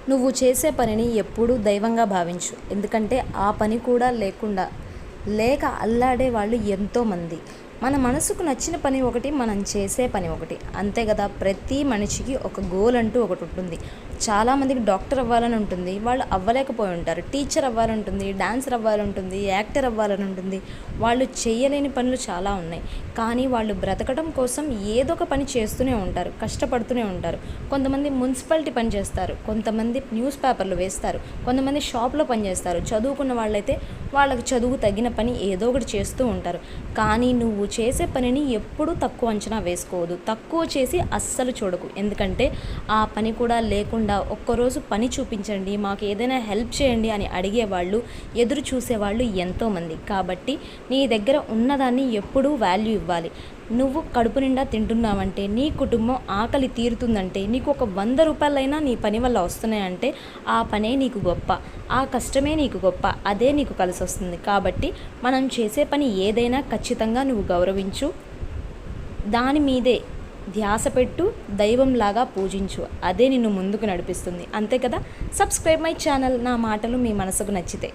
నువ్వు చేసే పనిని ఎప్పుడూ దైవంగా భావించు. ఎందుకంటే ఆ పని కూడా లేక అల్లాడే వాళ్ళు ఎంతోమంది. మన మనసుకు నచ్చిన పని ఒకటి, మనం చేసే పని ఒకటి. అంతే కదా. ప్రతి మనిషికి ఒక గోల్ అంటూ ఒకటి ఉంటుంది. చాలామందికి డాక్టర్ అవ్వాలని ఉంటుంది, వాళ్ళు అవ్వలేకపోయి ఉంటారు. టీచర్ అవ్వాలని ఉంటుంది, డాన్సర్ అవ్వాలని ఉంటుంది, యాక్టర్ అవ్వాలని ఉంటుంది. వాళ్ళు చేయలేని పనులు చాలా ఉన్నాయి. కానీ వాళ్ళు బ్రతకడం కోసం ఏదో ఒక పని చేస్తూనే ఉంటారు, కష్టపడుతూనే ఉంటారు. కొంతమంది మున్సిపాలిటీ పని చేస్తారు, కొంతమంది న్యూస్ పేపర్లు వేస్తారు, కొంతమంది షాప్లో పని చేస్తారు. చదువుకున్న వాళ్ళైతే వాళ్ళకి చదువు తగిన పని ఏదో ఒకటి చేస్తూ ఉంటారు. కానీ నువ్వు చేసే పనిని ఎప్పుడూ తక్కువ అంచనా వేసుకోవద్దు. తక్కువ చేసి అస్సలు చూడకు. ఎందుకంటే ఆ పని కూడా లేకుండా ఒక్కరోజు పని చూపించండి, మాకు ఏదైనా హెల్ప్ చేయండి అని అడిగేవాళ్ళు, ఎదురు చూసేవాళ్ళు ఎంతోమంది. కాబట్టి నీ దగ్గర ఉన్నదాన్ని ఎప్పుడూ వాల్యూ ఇవ్వాలి. నువ్వు కడుపు నిండా తింటున్నావంటే, నీ కుటుంబం ఆకలి తీరుతుందంటే, నీకు ఒక 100 రూపాయలైనా నీ పని వల్ల వస్తున్నాయంటే ఆ పనే నీకు గొప్ప, ఆ కష్టమే నీకు గొప్ప, అదే నీకు కలిసి వస్తుంది. కాబట్టి మనం చేసే పని ఏదైనా ఖచ్చితంగా నువ్వు గౌరవించు, దాని మీదే ధ్యాస పెట్టు, దైవంలాగా పూజించు. అదే నిన్ను ముందుకు నడిపిస్తుంది. అంతే కదా. Subscribe my channel. నా మాటలు మీ మనసుకు నచ్చితే.